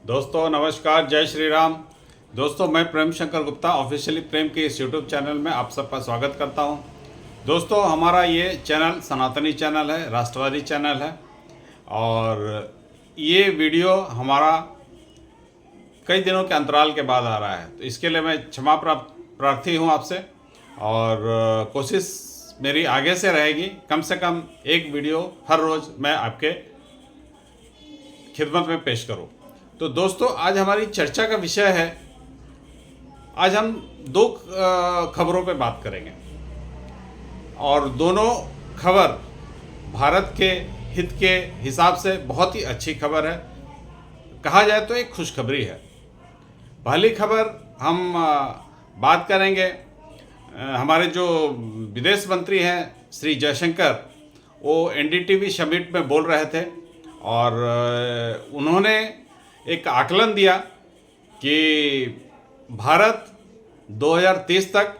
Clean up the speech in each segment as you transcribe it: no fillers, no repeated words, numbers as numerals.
दोस्तों नमस्कार, जय श्री राम। दोस्तों मैं प्रेम शंकर गुप्ता ऑफिशियली प्रेम के इस यूट्यूब चैनल में आप सबका स्वागत करता हूं। दोस्तों हमारा ये चैनल सनातनी चैनल है, राष्ट्रवादी चैनल है और ये वीडियो हमारा कई दिनों के अंतराल के बाद आ रहा है, तो इसके लिए मैं क्षमा प्रार्थी हूं आपसे और कोशिश मेरी आगे से रहेगी कम से कम एक वीडियो हर रोज़ मैं आपके खिदमत में पेश करूं। तो दोस्तों आज हमारी चर्चा का विषय है, आज हम दो खबरों पे बात करेंगे और दोनों खबर भारत के हित के हिसाब से बहुत ही अच्छी खबर है। कहा जाए तो एक खुशखबरी है। पहली खबर हम बात करेंगे, हमारे जो विदेश मंत्री हैं श्री जयशंकर, वो एनडीटीवी समिट में बोल रहे थे और उन्होंने एक आकलन दिया कि भारत 2030 तक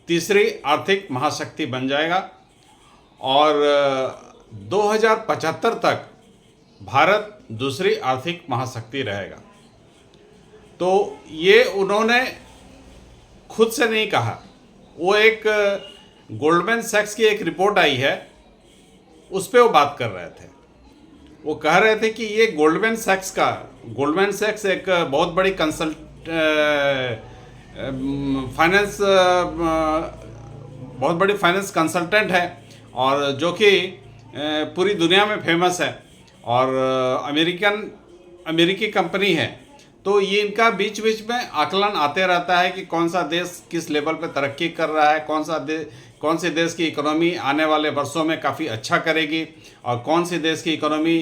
तीसरी आर्थिक महाशक्ति बन जाएगा और 2075 तक भारत दूसरी आर्थिक महाशक्ति रहेगा। तो ये उन्होंने खुद से नहीं कहा, वो एक गोल्डमैन सैक्स की एक रिपोर्ट आई है उस पर वो बात कर रहे थे। वो कह रहे थे कि ये गोल्डमैन सैक्स एक बहुत बड़ी बहुत बड़ी फाइनेंस कंसल्टेंट है और जो कि पूरी दुनिया में फेमस है और अमेरिकी कंपनी है। तो ये इनका बीच बीच में आकलन आते रहता है कि कौन सा देश किस लेवल पे तरक्की कर रहा है, कौन से देश की इकोनॉमी आने वाले वर्षों में काफ़ी अच्छा करेगी और कौन सी देश की इकोनॉमी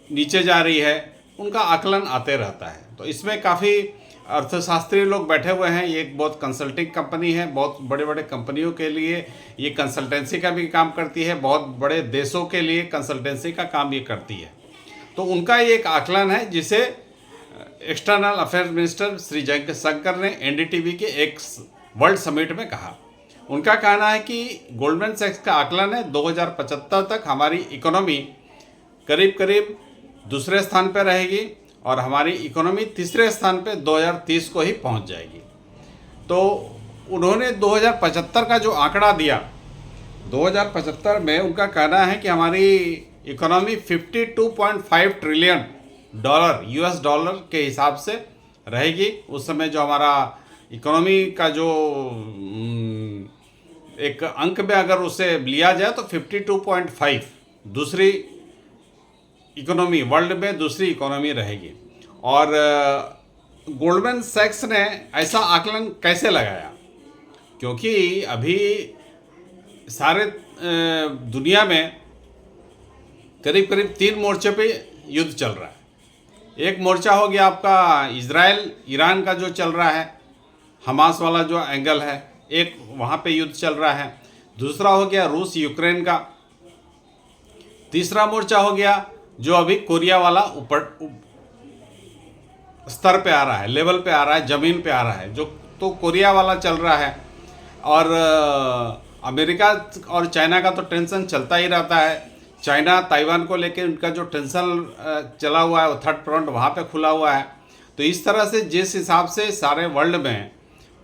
नीचे जा रही है, उनका आकलन आते रहता है। तो इसमें काफ़ी अर्थशास्त्री लोग बैठे हुए हैं। ये एक बहुत कंसल्टिंग कंपनी है, बहुत बड़े बड़े कंपनियों के लिए ये कंसल्टेंसी का भी काम करती है, बहुत बड़े देशों के लिए कंसल्टेंसी का काम ये करती है। तो उनका ये एक आकलन है जिसे external affairs minister Shri Jaishankar ने एनडीटीवी के एक वर्ल्ड समिट में कहा। उनका कहना है कि गोल्डमैन सैक्स का आकलन है 2075 तक हमारी इकोनॉमी करीब करीब दूसरे स्थान पर रहेगी और हमारी इकोनॉमी तीसरे स्थान पे 2030 को ही पहुंच जाएगी। तो उन्होंने 2075 का जो आंकड़ा दिया, 2075 में उनका कहना है कि हमारी economy 52.5 trillion dollar US dollar के हिसाब से रहेगी। उस समय जो हमारा इकोनॉमी का जो एक अंक में अगर उसे लिया जाए तो 52.5 दूसरी इकोनॉमी, वर्ल्ड में दूसरी इकोनॉमी रहेगी। और गोल्डमैन सैक्स ने ऐसा आकलन कैसे लगाया? क्योंकि अभी सारे दुनिया में करीब करीब 3 मोर्चे पे युद्ध चल रहा है। एक मोर्चा हो गया आपका इजराइल ईरान का जो चल रहा है, हमास वाला जो एंगल है, एक वहाँ पे युद्ध चल रहा है। दूसरा हो गया रूस यूक्रेन का। तीसरा मोर्चा हो गया जो अभी कोरिया वाला ऊपर स्तर पे आ रहा है, लेवल पे आ रहा है, ज़मीन पे आ रहा है, जो तो कोरिया वाला चल रहा है। और अमेरिका और चाइना का तो टेंशन चलता ही रहता है। चाइना ताइवान को लेकर उनका जो टेंशन चला हुआ है, वो थर्ड फ्रंट वहाँ पे खुला हुआ है। तो इस तरह से जिस हिसाब से सारे वर्ल्ड में,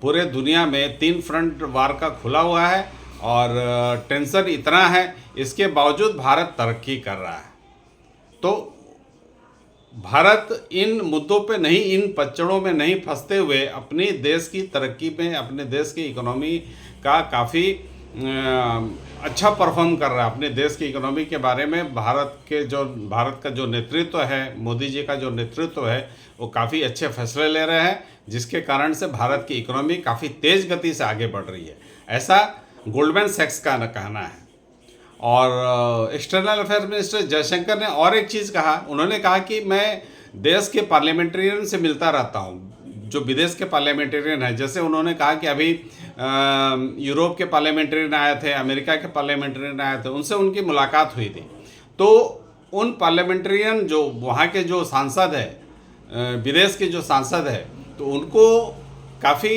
पूरे दुनिया में 3 फ्रंट वार का खुला हुआ है और टेंशन इतना है, इसके बावजूद भारत तरक्की कर रहा है। तो भारत इन मुद्दों पे नहीं, इन पचड़ों में नहीं फंसते हुए अपनी देश की तरक्की में, अपने देश की इकोनॉमी का काफ़ी अच्छा परफॉर्म कर रहा है। अपने देश की इकोनॉमी के बारे में भारत का जो नेतृत्व है, मोदी जी का जो नेतृत्व है, वो काफ़ी अच्छे फैसले ले रहे हैं, जिसके कारण से भारत की इकोनॉमी काफ़ी तेज़ गति से आगे बढ़ रही है, ऐसा गोल्डमैन सैक्स का कहना है। और एक्सटर्नल अफेयर्स मिनिस्टर जयशंकर ने और एक चीज़ कहा। उन्होंने कहा कि मैं देश के पार्लियामेंटेरियन से मिलता रहता हूँ, जो विदेश के पार्लियामेंटेरियन हैं। जैसे उन्होंने कहा कि अभी यूरोप के पार्लियामेंटेरियन आए थे, अमेरिका के पार्लियामेंटेरियन आए थे, उनसे उनकी मुलाकात हुई थी। तो उन पार्लियामेंटेरियन जो वहाँ के जो सांसद है, विदेश के जो सांसद है, तो उनको काफ़ी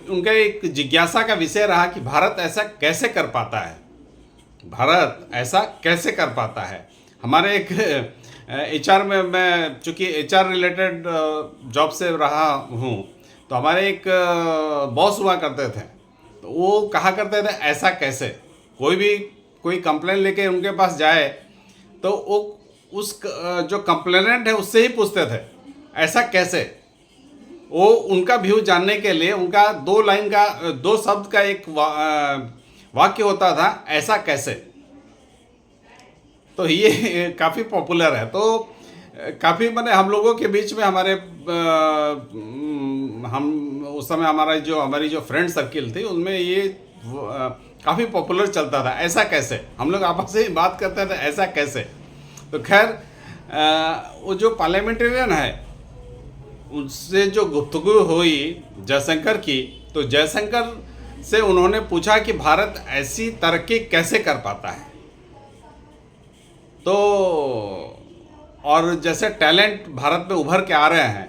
उनका एक जिज्ञासा का विषय रहा कि भारत ऐसा कैसे कर पाता है, भारत ऐसा कैसे कर पाता है। हमारे एक एचआर में मैं चूँकि एचआर रिलेटेड जॉब से रहा हूँ, तो हमारे एक बॉस हुआ करते थे, तो वो कहा करते थे ऐसा कैसे। कोई कंप्लेन लेके उनके पास जाए तो वो जो कंप्लेनेंट है उससे ही पूछते थे ऐसा कैसे। वो उनका व्यू जानने के लिए उनका 2 शब्द का एक वाक्य होता था, ऐसा कैसे। तो ये काफ़ी पॉपुलर है। तो काफ़ी मैंने हम लोगों के बीच में हम उस समय हमारी जो फ्रेंड सर्किल थी उनमें ये काफ़ी पॉपुलर चलता था, ऐसा कैसे। हम लोग आपस में बात करते थे ऐसा कैसे। तो खैर वो जो पार्लियामेंटेरियन है उनसे जो गुफ्तगू हुई जयशंकर की, तो जयशंकर से उन्होंने पूछा कि भारत ऐसी तरक्की कैसे कर पाता है। तो और जैसे टैलेंट भारत में उभर के आ रहे हैं,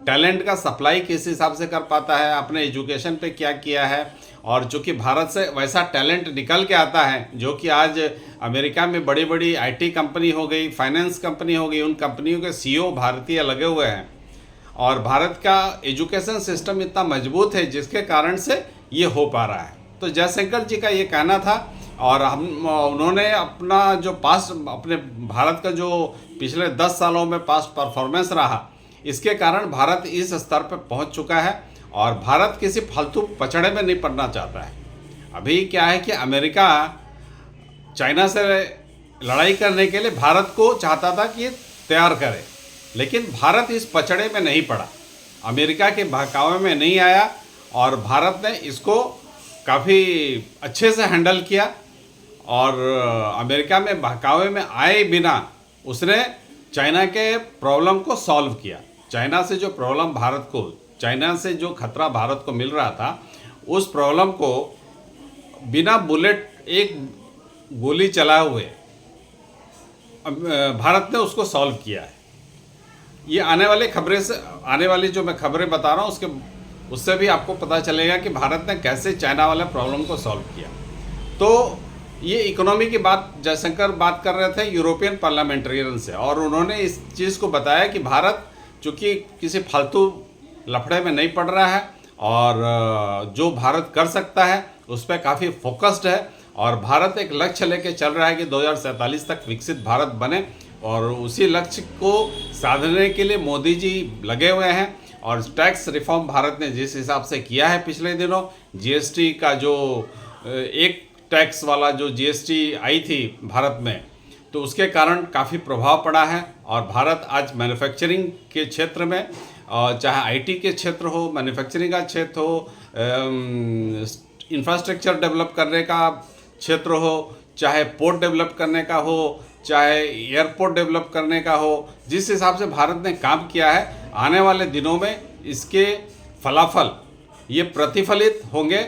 टैलेंट का सप्लाई किस हिसाब से कर पाता है, अपने एजुकेशन पे क्या किया है। और चूँकि भारत से वैसा टैलेंट निकल के आता है जो कि आज अमेरिका में बड़ी बड़ी आईटी कंपनी हो गई, फाइनेंस कंपनी हो गई, उन कंपनियों के सीईओ भारतीय लगे हुए हैं। और भारत का एजुकेशन सिस्टम इतना मजबूत है जिसके कारण से ये हो पा रहा है। तो जयशंकर जी का ये कहना था। और उन्होंने अपने भारत का जो पिछले 10 सालों में पास्ट परफॉर्मेंस रहा, इसके कारण भारत इस स्तर पर पहुंच चुका है। और भारत किसी फालतू पचड़े में नहीं पड़ना चाहता है। अभी क्या है कि अमेरिका चाइना से लड़ाई करने के लिए भारत को चाहता था कि तैयार करे, लेकिन भारत इस पचड़े में नहीं पड़ा, अमेरिका के बहकावे में नहीं आया। और भारत ने इसको काफ़ी अच्छे से हैंडल किया और अमेरिका में बहकावे में आए बिना उसने चाइना के प्रॉब्लम को सॉल्व किया। चाइना से जो खतरा भारत को मिल रहा था, उस प्रॉब्लम को बिना बुलेट एक गोली चलाए हुए भारत ने उसको सॉल्व किया है। ये आने वाली जो मैं खबरें बता रहा हूँ उससे भी आपको पता चलेगा कि भारत ने कैसे चाइना वाले प्रॉब्लम को सॉल्व किया। तो ये इकोनॉमी की बात जयशंकर बात कर रहे थे यूरोपियन पार्लियामेंटेरियन से, और उन्होंने इस चीज़ को बताया कि भारत चूँकि किसी फालतू लफड़े में नहीं पड़ रहा है और जो भारत कर सकता है उस पर काफ़ी फोकस्ड है। और भारत एक लक्ष्य लेके चल रहा है कि 2047 तक विकसित भारत बने, और उसी लक्ष्य को साधने के लिए मोदी जी लगे हुए हैं। और टैक्स रिफॉर्म भारत ने जिस हिसाब से किया है पिछले दिनों, जीएसटी का जो एक टैक्स वाला जो जीएसटी आई थी भारत में, तो उसके कारण काफ़ी प्रभाव पड़ा है। और भारत आज मैन्युफैक्चरिंग के क्षेत्र में, चाहे आईटी के क्षेत्र हो, मैन्युफैक्चरिंग का क्षेत्र हो, इंफ्रास्ट्रक्चर डेवलप करने का क्षेत्र हो, चाहे पोर्ट डेवलप करने का हो, चाहे एयरपोर्ट डेवलप करने का हो, जिस हिसाब से भारत ने काम किया है, आने वाले दिनों में इसके फलाफल ये प्रतिफलित होंगे।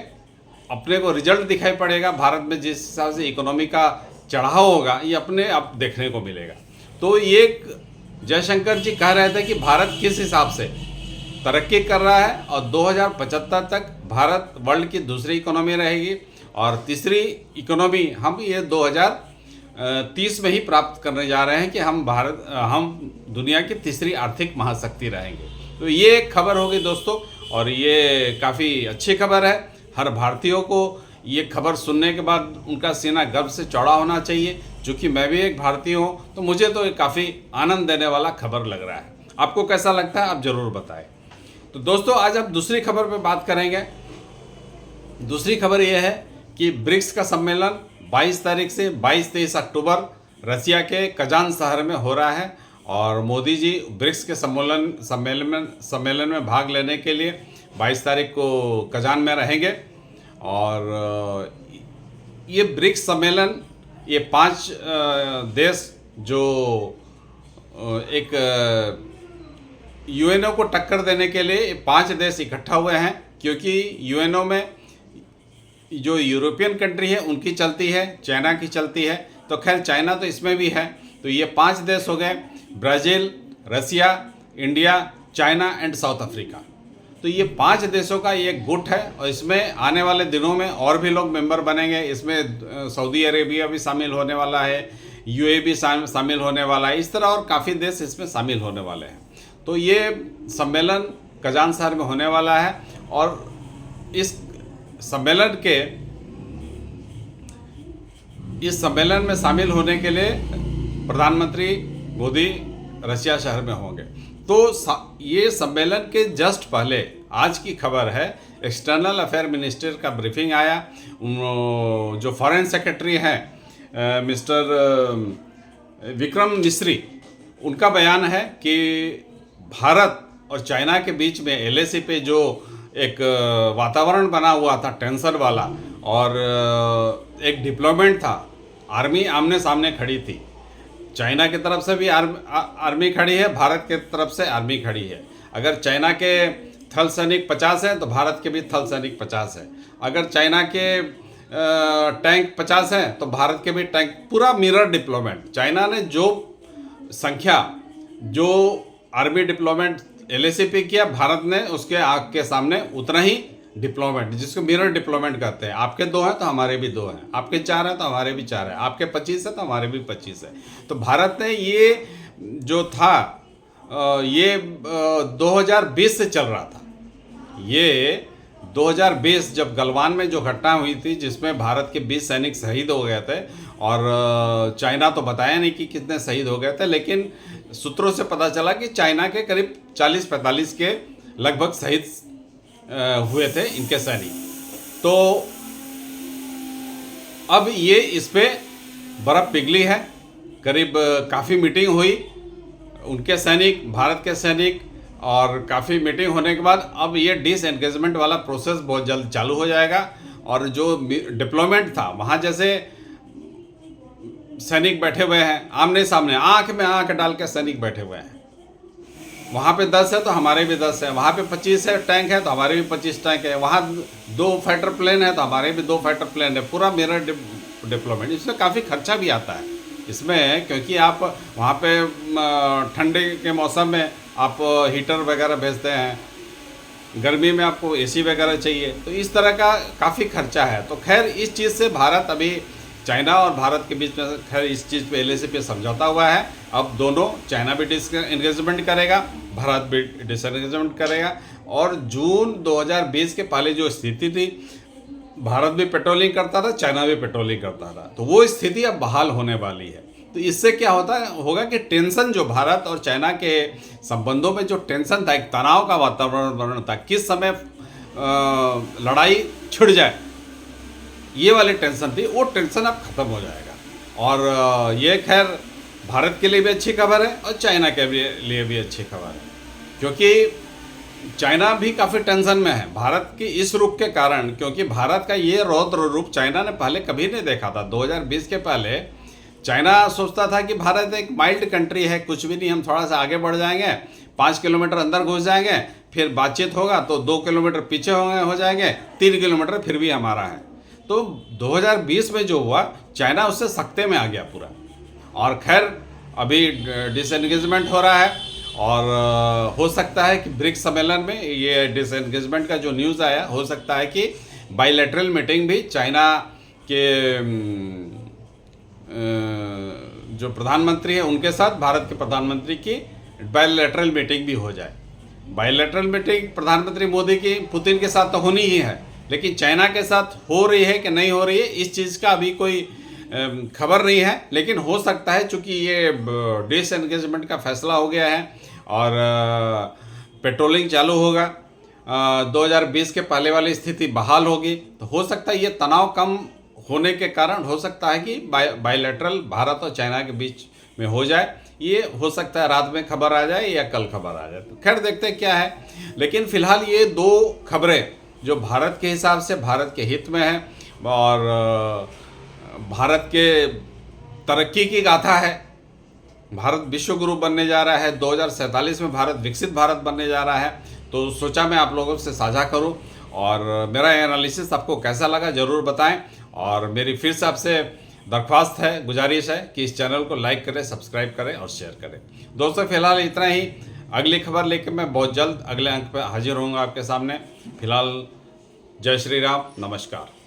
अपने को रिजल्ट दिखाई पड़ेगा भारत में, जिस हिसाब से इकोनॉमी का चढ़ाव होगा ये अपने आप देखने को मिलेगा। तो ये जयशंकर जी कह रहे थे कि भारत किस हिसाब से तरक्की कर रहा है, और 2075 तक भारत वर्ल्ड की दूसरी इकोनॉमी रहेगी, और तीसरी इकोनॉमी हम ये 2030 में ही प्राप्त करने जा रहे हैं कि हम दुनिया की तीसरी आर्थिक महाशक्ति रहेंगे। तो ये एक खबर होगी दोस्तों, और ये काफ़ी अच्छी खबर है। हर भारतीयों को ये खबर सुनने के बाद उनका सीना गर्व से चौड़ा होना चाहिए। चूँकि मैं भी एक भारतीय हूँ, तो मुझे तो ये काफ़ी आनंद देने वाला खबर लग रहा है। आपको कैसा लगता है आप ज़रूर बताएं। तो दोस्तों आज आप दूसरी खबर पे बात करेंगे। दूसरी खबर ये है कि ब्रिक्स का सम्मेलन 22 तारीख से 22-23 अक्टूबर रसिया के कजान शहर में हो रहा है, और मोदी जी ब्रिक्स के सम्मेलन में भाग लेने के लिए 22 तारीख को कजान में रहेंगे। और ये ब्रिक्स सम्मेलन, ये 5 देश जो एक यूएनओ को टक्कर देने के लिए 5 देश इकट्ठा हुए हैं, क्योंकि यूएनओ में जो यूरोपियन कंट्री है उनकी चलती है, चाइना की चलती है। तो खैर चाइना तो इसमें भी है। तो ये 5 देश हो गए, Brazil, Russia, India, China and South Africa. तो ये 5 देशों का ये गुट है, और इसमें आने वाले दिनों में और भी लोग मेंबर बनेंगे। इसमें सऊदी अरेबिया भी शामिल होने वाला है, यूएई शामिल होने वाला है। इस तरह और काफ़ी देश इसमें शामिल होने वाले हैं। तो ये सम्मेलन कजान शहर में होने वाला है और इस सम्मेलन में शामिल होने के लिए प्रधानमंत्री मोदी रशिया शहर में होंगे। तो ये सम्मेलन के जस्ट पहले आज की खबर है, एक्सटर्नल अफेयर मिनिस्टर का ब्रीफिंग आया। जो फॉरेन सेक्रेटरी हैं मिस्टर विक्रम मिस्री, उनका बयान है कि भारत और चाइना के बीच में एलएसी पे जो एक वातावरण बना हुआ था टेंशन वाला, और एक डिप्लॉयमेंट था, आर्मी आमने सामने खड़ी थी, चाइना की तरफ से भी आर्मी खड़ी है, भारत की तरफ से आर्मी खड़ी है। अगर चाइना के थल सैनिक 50 हैं तो भारत के भी थल सैनिक 50 हैं। अगर चाइना के टैंक 50 हैं तो भारत के भी टैंक, पूरा मिरर डिप्लॉयमेंट। चाइना ने जो संख्या, जो आर्मी डिप्लॉयमेंट एलएसी पे किया, भारत ने उसके आग के सामने उतना ही डिप्लॉयमेंट, जिसको मिरर डिप्लॉयमेंट कहते हैं। आपके 2 हैं तो हमारे भी 2 हैं, आपके 4 हैं तो हमारे भी 4 हैं, आपके 25 है तो हमारे भी 25 है। तो भारत ने ये जो था ये 2020 से चल रहा था। ये 2020 जब गलवान में जो घटना हुई थी, जिसमें भारत के 20 सैनिक शहीद हो गए थे, और चाइना तो बताया नहीं कि कितने शहीद हो गए थे, लेकिन सूत्रों से पता चला कि चाइना के करीब 40-45 के लगभग शहीद हुए थे इनके सैनिक। तो अब ये इस पे बर्फ पिघली है, करीब काफ़ी मीटिंग हुई उनके सैनिक, भारत के सैनिक, और काफ़ी मीटिंग होने के बाद अब ये डिसएंगेजमेंट वाला प्रोसेस बहुत जल्द चालू हो जाएगा। और जो डिप्लॉयमेंट था वहाँ, जैसे सैनिक बैठे हुए हैं आमने सामने, आंख में आंख डाल के सैनिक बैठे हुए हैं, वहाँ पे 10 है तो हमारे भी 10 है, वहाँ पे 25 है टैंक है तो हमारे भी 25 टैंक है, वहाँ 2 फाइटर प्लेन है तो हमारे भी 2 फाइटर प्लेन है, पूरा मिरर डिप्लॉयमेंट। इसमें काफ़ी खर्चा भी आता है इसमें, क्योंकि आप वहाँ पे ठंडे के मौसम में आप हीटर वगैरह भेजते हैं, गर्मी में आपको एसी वगैरह चाहिए, तो इस तरह का काफ़ी खर्चा है। तो खैर इस चीज़ से भारत, अभी चाइना और भारत के बीच में खैर इस चीज़ पे एलएसी पे समझौता हुआ है। अब दोनों, चाइना भी डिसएंगेजमेंट करेगा, भारत भी डिसएंगेजमेंट करेगा। और जून 2020 के पहले जो स्थिति थी, भारत भी पेट्रोलिंग करता था, चाइना भी पेट्रोलिंग करता था, तो वो स्थिति अब बहाल होने वाली है। तो इससे क्या होगा कि टेंशन, जो भारत और चाइना के संबंधों में जो टेंशन था, एक तनाव का वातावरण था, किस समय लड़ाई छिड़ जाए, ये वाली टेंशन थी, वो टेंशन अब खत्म हो जाएगा। और ये खैर भारत के लिए भी अच्छी खबर है और चाइना के लिए भी अच्छी खबर है, क्योंकि चाइना भी काफ़ी टेंशन में है भारत की इस रुख के कारण, क्योंकि भारत का ये रौद्र रूप चाइना ने पहले कभी नहीं देखा था। 2020 के पहले चाइना सोचता था कि भारत एक माइल्ड कंट्री है, कुछ भी नहीं, हम थोड़ा सा आगे बढ़ जाएंगे, 5 किलोमीटर अंदर घुस जाएंगे, फिर बातचीत होगा तो 2 किलोमीटर पीछे हो जाएंगे, 3 किलोमीटर फिर भी हमारा है। तो 2020 में जो हुआ, चाइना उससे सख्ते में आ गया पूरा। और खैर अभी डिसएंगेजमेंट हो रहा है, और हो सकता है कि ब्रिक्स सम्मेलन में ये डिसएंगेजमेंट का जो न्यूज़ आया, हो सकता है कि बायलैटरल मीटिंग भी चाइना के जो प्रधानमंत्री है उनके साथ भारत के प्रधानमंत्री की बायलैटरल मीटिंग भी हो जाए। बायलैटरल मीटिंग प्रधानमंत्री मोदी की पुतिन के साथ तो होनी ही है, लेकिन चाइना के साथ हो रही है कि नहीं हो रही है, इस चीज़ का अभी कोई खबर नहीं है। लेकिन हो सकता है, चूँकि ये डिसएंगेजमेंट का फैसला हो गया है और पेट्रोलिंग चालू होगा, 2020 के पहले वाली स्थिति बहाल होगी, तो हो सकता है ये तनाव कम होने के कारण हो सकता है कि बायलैटरल भारत और चाइना के बीच में हो जाए। ये हो सकता है रात में खबर आ जाए या कल खबर आ जाए, तो खैर देखते हैं क्या है। लेकिन फिलहाल ये 2 खबरें जो भारत के हिसाब से भारत के हित में है और भारत के तरक्की की गाथा है। भारत विश्व गुरु बनने जा रहा है, 2047 में भारत विकसित भारत बनने जा रहा है, तो सोचा मैं आप लोगों से साझा करूं। और मेरा एनालिसिस आपको कैसा लगा ज़रूर बताएं, और मेरी फिर से आपसे दरख्वास्त है, गुजारिश है कि इस चैनल को लाइक करें, सब्सक्राइब करें और शेयर करें। दोस्तों फिलहाल इतना ही, अगली खबर लेकर मैं बहुत जल्द अगले अंक पर हाजिर होऊंगा आपके सामने। फिलहाल जय श्री राम, नमस्कार।